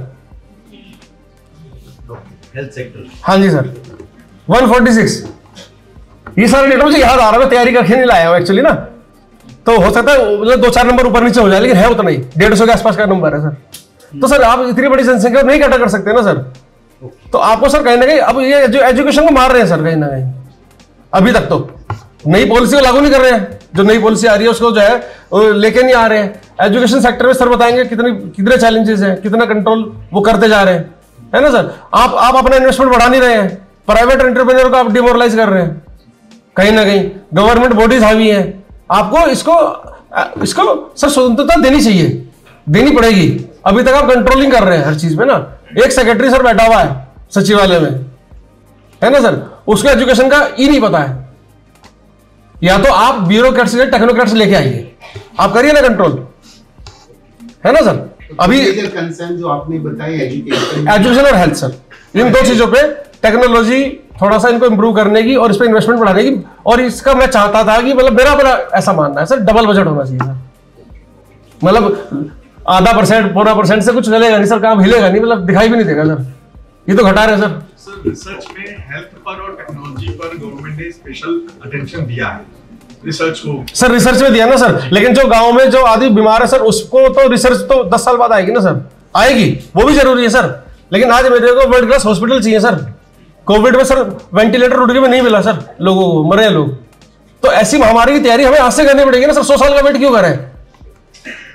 हेल्थ सेक्टर। हाँ जी सर 146। ये सारे डेटा मुझे याद आ रहा है, तैयारी करके नहीं लाया हूं एक्चुअली ना, तो हो सकता है मतलब 2-4 नंबर ऊपर नीचे हो जाए, लेकिन है उतना ही 150 के आसपास का नंबर है सर। तो सर आप इतनी बड़ी जनसंख्या नहीं इकट्ठा कर सकते ना सर, तो आपको सर कहीं ना कहीं अब ये जो एजुकेशन को मार रहे हैं सर कहीं ना कहीं, अभी तक तो नई पॉलिसी को लागू नहीं कर रहे हैं, जो नई पॉलिसी आ रही है उसको जो है लेके नहीं आ रहे हैं। एजुकेशन सेक्टर में सर बताएंगे कितने चैलेंजेस हैं, कितना कंट्रोल वो करते जा रहे हैं, है ना सर। आप अपना इन्वेस्टमेंट बढ़ा नहीं रहे हैं, प्राइवेट एंटरप्रेन्योर को आप डिमोरलाइज कर रहे हैं कहीं ना कहीं, गवर्नमेंट बॉडीज हावी है, आपको इसको सर स्वतंत्रता देनी चाहिए, देनी पड़ेगी। अभी तक आप कंट्रोलिंग कर रहे हैं हर चीज में ना, एक सेक्रेटरी सर बैठा हुआ है सचिवालय में, है ना सर, उसको एजुकेशन का ही नहीं पता है। या तो आप ब्यूरोक्रेट से टेक्नोक्रेट से लेके आइए, आप करिए ना कंट्रोल, है ना सर। अभी कंसर्न जो आपने बताया एजुकेशन और हेल्थ सर, इन दो चीजों पे टेक्नोलॉजी थोड़ा सा इनको इंप्रूव करने की और इस पे इन्वेस्टमेंट बढ़ाने की, और इसका मैं चाहता था कि मतलब मेरा बड़ा ऐसा मानना है सर डबल बजट होना चाहिए सर, मतलब आधा परसेंट पूरा परसेंट से कुछ चलेगा नहीं सर, काम हिलेगा नहीं, मतलब दिखाई भी नहीं देगा सर, ये तो घटा रहे सर। सर रिसर्च में हेल्थ पर और टेक्नोलॉजी पर गवर्नमेंट ने स्पेशल अटेंशन दिया है रिसर्च को। सर रिसर्च में दिया ना सर, लेकिन जो गांव में जो आदमी बीमार है सर उसको तो रिसर्च तो 10 साल बाद आएगी ना सर, आएगी, वो भी जरूरी है सर। लेकिन आज मेरे को वर्ल्ड क्लास हॉस्पिटल चाहिए सर। कोविड में सर वेंटिलेटर उठ के भी नहीं मिला सर, लोगों को मरे लोग। तो ऐसी महामारी की तैयारी हमें आज से करनी पड़ेगी ना सर। 100 साल का वेट क्यों करें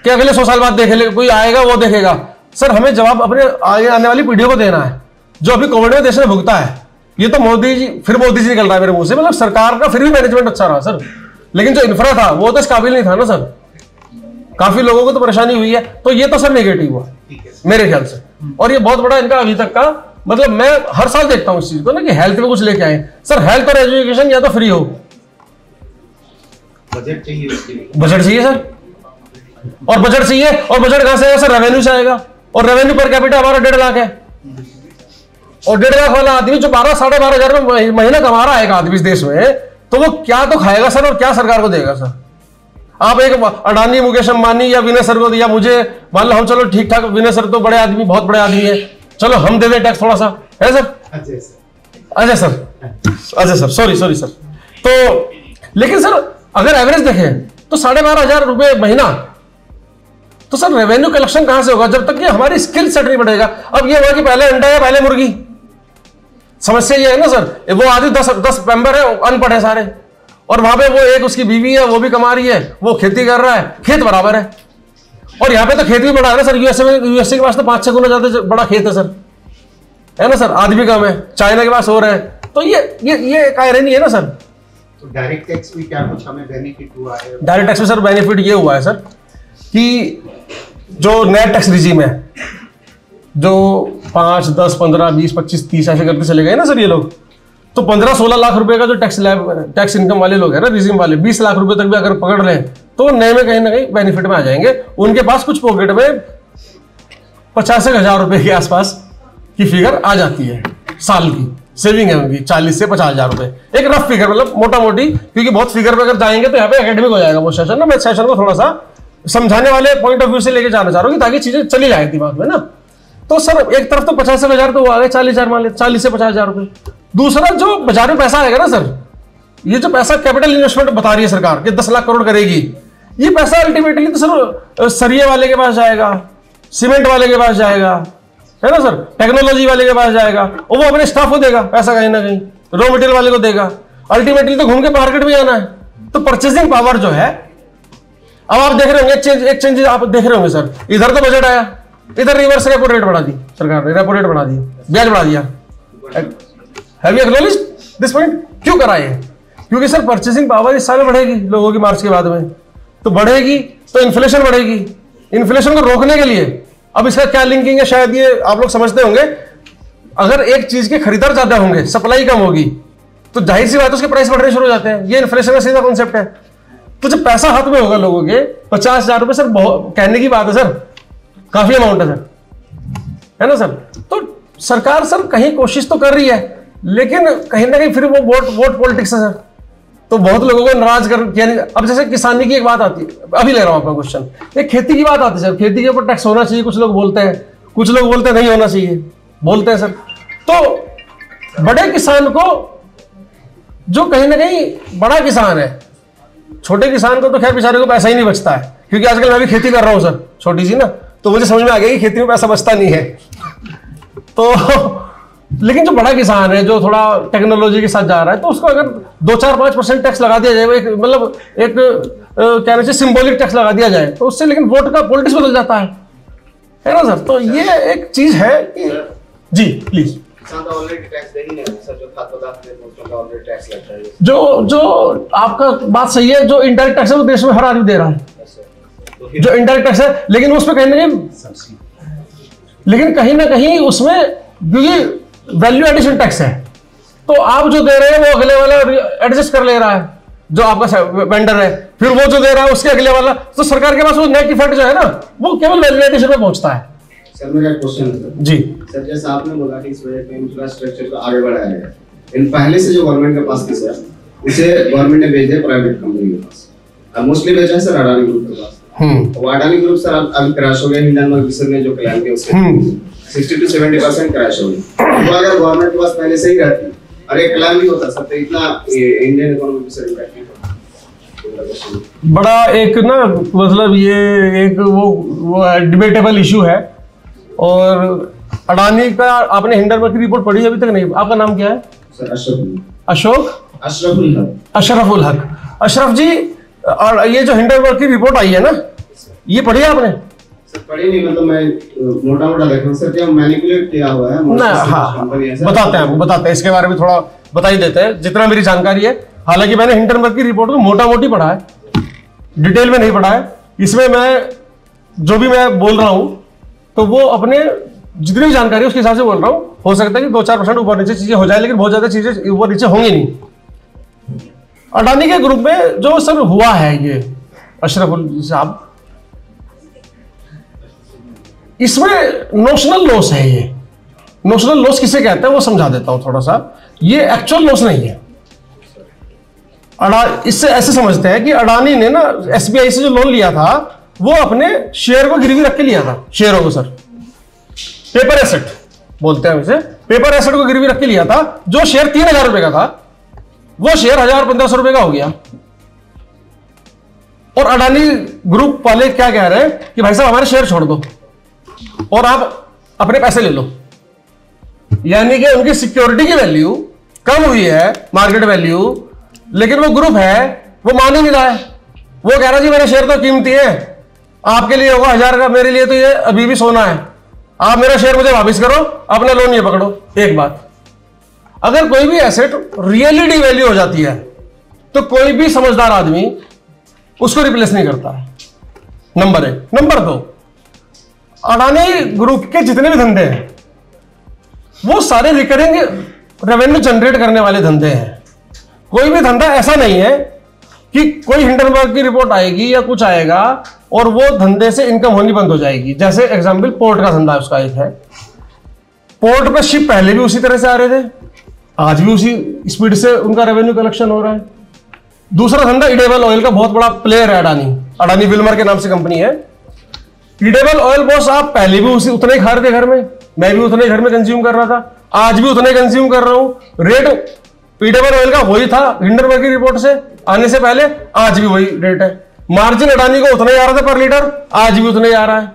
कि अगले 100 साल बाद देख ले, कोई आएगा वो देखेगा सर। हमें जवाब अपने आगे आने वाली पीढ़ियों को देना है, जो अभी कोविड में देश ने भुगता है। ये तो मोदी जी निकल रहा है मेरे मुंह से, मतलब सरकार का फिर भी मैनेजमेंट अच्छा रहा सर, लेकिन जो इंफ्रा था वो तो इस काबिल नहीं था ना सर। काफी लोगों को तो परेशानी हुई है, तो ये तो सर नेगेटिव हुआ मेरे ख्याल से। और ये बहुत बड़ा इनका अभी तक का, मतलब मैं हर साल देखता हूँ इस चीज को ना कि हेल्थ में कुछ लेके आए सर। हेल्थ और एजुकेशन या तो फ्री हो, बजट चाहिए उसके लिए, बजट चाहिए सर, और बजट चाहिए, और बजट कहां से आएगा सर? रेवेन्यू से आएगा, और रेवेन्यू पर कैपिटा हमारा 1.5 लाख है, और 1.5 लाख वाला आदमी जो 12-12.5 हजार में महीना कमा रहा है एक आदमी इस देश में, तो वो क्या तो खाएगा सर, और क्या सरकार को देगा सर? आप एक अडानी, मुकेश अंबानी या विनय सर को दिया, मुझे मान लो हम चलो ठीक ठाक, विनय सर तो बड़े आदमी, बहुत बड़े आदमी है, चलो हम दे दें टैक्स थोड़ा सा, है सर? अच्छा सर, सॉरी सर। तो लेकिन सर अगर एवरेज देखें तो 12,500 रुपए महीना, तो सर रेवेन्यू कलेक्शन कहां से होगा जब तक कि हमारी स्किल सेट नहीं बढ़ेगा? अब ये हुआ कि पहले अंडा है पहले मुर्गी, समस्या ये है ना सर। वो आदमी 10 मेंबर है, अनपढ़ है सारे, और वहां पे वो एक उसकी बीवी है, वो भी कमा रही है, वो खेती कर रहा है, खेत बराबर है। और यहाँ पे तो खेत भी बड़ा है ना सर, यूएसए के पास तो 5-6 गुना ज्यादा बड़ा खेत है सर, है ना सर? आदमी कम है, चाइना के पास और है, तो ये एक आयरनी है ना सर। तो डायरेक्ट टैक्स में क्या कुछ हमें बेनिफिट हुआ है? डायरेक्ट टैक्स में सर बेनिफिट ये हुआ है सर कि जो नया टैक्स रिजीम है, जो 5, 10, 15, 20, 25, 30 ऐसे करते चले गए ना सर ये लोग, तो 15-16 लाख रुपए का जो टैक्स इनकम वाले लोग हैं ना, रिजीम वाले, 20 लाख रुपए तक भी अगर पकड़ लें तो नए में कहीं ना कहीं बेनिफिट में आ जाएंगे। उनके पास कुछ पॉकेट में 50,000 रुपए के आसपास की फिगर आ जाती है, साल की सेविंग है उनकी 40 से 50,000 रुपए, एक रफ फिगर, मतलब मोटा मोटी, क्योंकि बहुत फिगर पे अगर जाएंगे तो यहाँ पे एकेडमिक हो जाएगा वो सेशन ना। मैं सेशन को थोड़ा सा समझाने वाले पॉइंट ऑफ व्यू से लेके जाना चाह रहा हूँ ताकि चीजें चली जाए दिमाग में ना। तो सर एक तरफ तो 50,000 तो वो आ गए, 40,000 मान ले, 40 से 50,000 रुपए। दूसरा जो बाजार में पैसा आएगा ना सर, ये जो पैसा कैपिटल इन्वेस्टमेंट बता रही है सरकार कि 10 लाख करोड़ करेगी, ये पैसा अल्टीमेटली तो सर सरिये वाले के पास जाएगा, सीमेंट वाले के पास जाएगा, है ना सर, टेक्नोलॉजी वाले के पास जाएगा, और वो अपने स्टाफ को देगा पैसा, कहीं ना कहीं रॉ मटेरियल वाले को देगा। अल्टीमेटली तो घूम के मार्केट में आना है। तो परचेसिंग पावर जो है, अब आप देख रहे होंगे एक चेंज आप देख रहे होंगे सर, इधर तो बजट आया, इधर रिवर्स रेपो रेट बढ़ा दी सरकार ने, रेपो रेट बढ़ा दी, ब्याज बढ़ा दिया। Have you acknowledged this point? क्यों करा है? क्योंकि सर परचेसिंग पावर इस साल बढ़ेगी लोगों की मार्च के बाद में, तो बढ़ेगी तो इन्फ्लेशन बढ़ेगी। इन्फ्लेशन को रोकने के लिए अब इसका क्या लिंकिंग है शायद ये आप लोग समझते होंगे। अगर एक चीज के खरीदार ज्यादा होंगे, सप्लाई कम होगी, तो जाहिर सी बात है उसके प्राइस बढ़ने शुरू हो जाते हैं। ये इन्फ्लेशन का सीधा कॉन्सेप्ट है। तो जब पैसा हाथ में होगा लोगों के 50,000 रुपए, सर कहने की बात है सर, काफी अमाउंट है सर, है ना सर? तो सरकार सर कहीं कोशिश तो कर रही है, लेकिन कहीं ना कहीं फिर वो वोट पॉलिटिक्स है सर, तो बहुत लोगों को नाराज कर किया नहीं। अब जैसे किसानी की एक बात आती है, अभी ले रहा हूं आपका क्वेश्चन, एक खेती की बात आती है सर, खेती के ऊपर टैक्स होना चाहिए, कुछ लोग बोलते हैं, कुछ लोग बोलते हैं नहीं होना चाहिए, बोलते हैं सर। तो बड़े किसान को, जो कहीं ना कहीं बड़ा किसान है, छोटे किसान को तो खैर बेचारे को पैसा ही नहीं बचता है, क्योंकि आजकल मैं भी खेती कर रहा हूं सर, छोटी सी ना, तो मुझे समझ में आ गया कि खेती में पैसा बचता नहीं है। तो लेकिन जो बड़ा किसान है, जो थोड़ा टेक्नोलॉजी के साथ जा रहा है, तो उसको अगर 2-4-5% टैक्स लगा दिया जाए, मतलब एक क्या कहते हैं सिंबॉलिक टैक्स लगा दिया जाए, तो उससे लेकिन वोट का पॉलिटिक्स बदल जाता है ना सर? तो ये एक चीज है कि जी प्लीज, जो आपका बात सही है, जो इनडायरेक्ट टैक्स है वो देश में हर आदमी दे रहा है, जो इनडायरेक्ट टैक्स है, लेकिन उसमें कहीं ना कहीं उसमें क्योंकि वैल्यू एडिशन टैक्स है, तो आप जो दे रहे हैं वो अगले वाला एडजस्ट कर ले रहा है, जो आपका वेंडर है, फिर वो जो दे रहा है उसके अगले वाला, तो सरकार के पास वो नेट इफेक्ट जो है ना, वो केवल वैल्यू एडिशन में पहुंचता है। सर मेरा क्वेश्चन है जी सर, जैसा आपने बोला कि इस वजह से इंफ्रास्ट्रक्चर को आगे बढ़ाया गया, इन पहले से जो गवर्नमेंट के पास थी सर, उसे गवर्नमेंट ने भेज दिया प्राइवेट कंपनी के पास, अब मोस्टली भेजा है सर अडानी ग्रुप के पास। वो अडानी ग्रुप सर अभी क्रैश हो गया, हिंडनबर्ग विसर में जो क्लाइम किया उसके 60 to 70% क्रैश हो गया। तो अगर गवर्नमेंट के पास पहले से ही रहती और एक क्लाइम भी होता सर, तो इतना इंडियन इकोनॉमी पे सर इम्पैक्ट नहीं पड़ता। बड़ा एक ना मतलब ये एक वो डिबेटेबल इशू है। और अडानी का आपने हिंडनबर्ग की रिपोर्ट पढ़ी अभी तक नहीं? आपका नाम क्या है? सर अशरफुल हक। अशरफ जी, और ये जो हिंडनबर्ग की रिपोर्ट आई है ना, ये पढ़ी है आपने? सर पढ़ी नहीं, मतलब मैं मोटा-मोटा देखा सर, क्या मैनिपुलेट किया हुआ है ना। हाँ, बताते हैं इसके बारे में थोड़ा बता ही देते हैं जितना मेरी जानकारी है। हालांकि मैंने हिंडनबर्ग की रिपोर्ट को मोटा-मोटी पढ़ा है, डिटेल में नहीं पढ़ा है। इसमें मैं जो भी मैं बोल रहा हूं तो वो अपने जितनी भी जानकारी है उसके हिसाब से बोल रहा हूं। हो सकता है कि 2-4% ऊपर नीचे चीजें हो जाए, लेकिन बहुत ज्यादा चीजें ऊपर नीचे होंगी नहीं। अडानी के ग्रुप में जो सर हुआ है ये अशरफुल साहब, इसमें नोशनल लॉस है। ये नोशनल लॉस किसे कहते हैं वो समझा देता हूं थोड़ा सा। ये एक्चुअल लॉस नहीं है। इससे ऐसे समझते हैं कि अडानी ने ना एसबीआई से जो लोन लिया था वो अपने शेयर को गिरवी रख के लिया था। शेयरों को सर पेपर एसेट बोलते हैं उसे, पेपर एसेट को गिरवी रख के लिया था। जो शेयर 3000 रुपए का था वो शेयर 1000-1500 रुपए का हो गया। और अडानी ग्रुप वाले क्या कह रहे हैं कि भाई साहब हमारे शेयर छोड़ दो और आप अपने पैसे ले लो। यानी कि उनकी सिक्योरिटी की वैल्यू कम हुई है, मार्केट वैल्यू, लेकिन वो ग्रुप है वो मान ही नहीं रहा है। वो कह रहा जी मेरे शेयर तो कीमती है, आपके लिए होगा 1000 का, मेरे लिए तो ये अभी भी सोना है, आप मेरा शेयर मुझे वापस करो, अपना लोन ये पकड़ो। एक बात, अगर कोई भी एसेट रियली डिवैल्यू हो जाती है तो कोई भी समझदार आदमी उसको रिप्लेस नहीं करता है, नंबर 1। नंबर 2, अडानी ग्रुप के जितने भी धंधे हैं वो सारे रिकरिंग रेवेन्यू जनरेट करने वाले धंधे हैं। कोई भी धंधा ऐसा नहीं है कि कोई हिंडनबर्ग की रिपोर्ट आएगी या कुछ आएगा और वो धंधे से इनकम होनी बंद हो जाएगी। जैसे एग्जांपल पोर्ट का धंधा उसका एक है। पोर्ट पे शिप पहले भी उसी तरह से आ रहे थे, आज भी उसी स्पीड से उनका रेवेन्यू कलेक्शन हो रहा है। दूसरा धंधा इडेबल ऑयल का बहुत बड़ा प्लेयर है अडानी विल्मर के नाम से कंपनी है। इडेबल ऑयल बॉस आप पहले भी उसी उतने ही खा रहे थे घर में, मैं भी उतने घर में कंज्यूम कर रहा था, आज भी उतने कंज्यूम कर रहा हूं। रेट इडेबल ऑयल का वही था हिंडनबर्ग की रिपोर्ट से आने से पहले, आज भी वही रेट है। मार्जिन अडानी को उतना ही आ रहा था पर लीटर, आज भी उतना ही आ रहा है।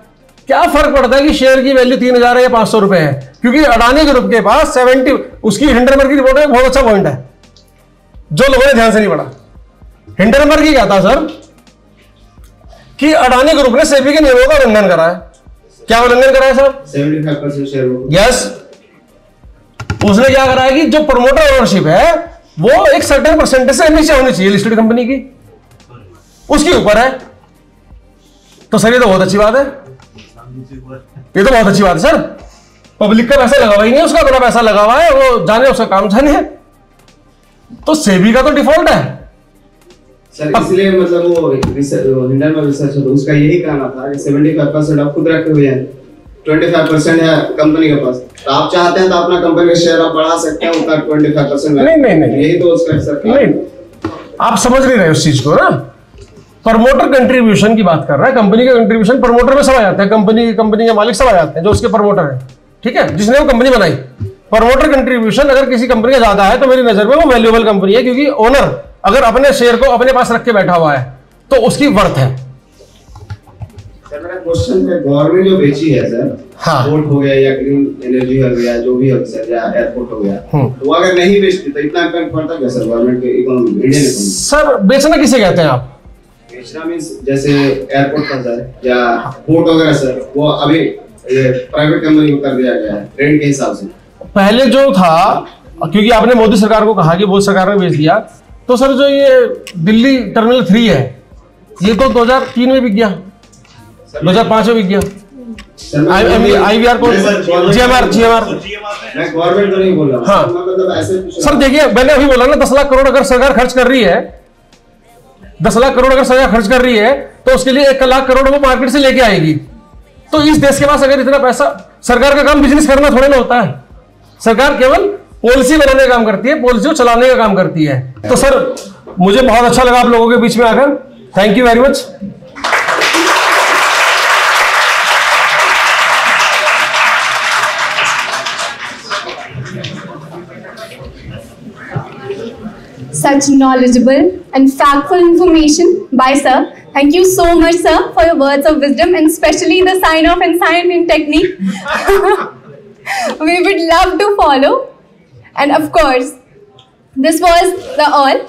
क्या फर्क पड़ता है कि शेयर की वैल्यू 3000 है या 500 रुपए है? क्योंकि अडानी ग्रुप के पास 70, उसकी हिंडनबर्ग की रिपोर्ट में बहुत अच्छा पॉइंट है जो लोगों ने ध्यान से नहीं पढ़ा। हिंडनबर्ग की क्या था सर कि अडानी ग्रुप ने सेबी के नियमों का उल्लंघन करा है। क्या उल्लंघन करा है सर? 75% शेयर। यस, उसने क्या करा है कि जो प्रमोटर ओनरशिप है वो एक सर्टेन परसेंटेज से नीचे होनी चाहिए लिस्टेड कंपनी की, उसके ऊपर है। तो सर ये तो बहुत अच्छी बात है, ये तो बहुत अच्छी बात है सर। पब्लिक का पैसा लगा हुआ ही नहीं, उसका अपना पैसा लगा हुआ है, वो जाने उसका काम जाने। तो सेबी का तो डिफॉल्ट है सर, इसलिए मतलब वो हिंडनबर्ग रिसर्च तो उसका यही कहना था कि 75% आप खुद रखे हुए हैं, 25% है कंपनी के पास, तो आप चाहते हैं तो अपना कंपनी का शेयर आप बढ़ा सकते हैं उतना 25%। नहीं, यही तो उसका सर नहीं, आप समझ नहीं रहे उस चीज को ना। प्रमोटर कंट्रीब्यूशन की बात कर रहा है, कंपनी का कंट्रीब्यूशन प्रमोटर में सब आ जाते हैं, कंपनी के मालिक सब आ जाते हैं जो उसके प्रमोटर है, ठीक है, जिसने वो कंपनी बनाई। प्रमोटर कंट्रीब्यूशन अगर किसी कंपनी का ज्यादा है तो मेरी नजर में वो वैल्यूएबल कंपनी है, क्योंकि ओनर अगर अपने शेयर को अपने पास रख के बैठा हुआ है तो उसकी वर्थ है। सर मेरा क्वेश्चन है, गवर्नमेंट जो बेची है सर, हाँ, पोर्ट हो गया या ग्रीन एनर्जी हो गया, जो भी हो सर, या एयरपोर्ट हो गया, तो अगर नहीं बेचती तो इतना इम्पैक्ट पड़ता क्या सर गवर्नमेंट के इकोनॉमी, इंडियन इकोनॉमी? सर बेचना किसे कहते हैं आप? बेचना मींस जैसे एयरपोर्ट का सर या पोर्ट वगैरह सर, वो अभी प्राइवेट कंपनी को कर दिया गया है रेंट के हिसाब से। पहले जो था, क्योंकि आपने मोदी सरकार को कहा कि मोदी सरकार ने बेच दिया, तो सर जो ये दिल्ली टर्मिनल 3 है ये तो 2003 में बिक गया, 2005 में बिक गया। IVR को GMR मैं गवर्नमेंट तो नहीं बोल रहा हूं, हाँ, मतलब ऐसे सर देखिए मैंने अभी बोला ना 10 लाख करोड़ अगर सरकार खर्च कर रही है, 10 लाख करोड़ अगर सरकार खर्च कर रही है तो उसके लिए 1 लाख करोड़ वो मार्केट से लेके आएगी। तो इस देश के पास अगर इतना पैसा, सरकार का काम बिजनेस करना थोड़ा ना होता है, सरकार केवल पॉलिसी बनाने का काम करती है, पॉलिसी को चलाने का काम करती है। तो सर मुझे बहुत अच्छा लगा आप लोगों के बीच में आकर, thank you very much. such knowledgeable and factful information by sir. Thank you so much, sir, for your words of wisdom, and especially the sign off and sign in technique. We would love to follow. And of course, this was the all.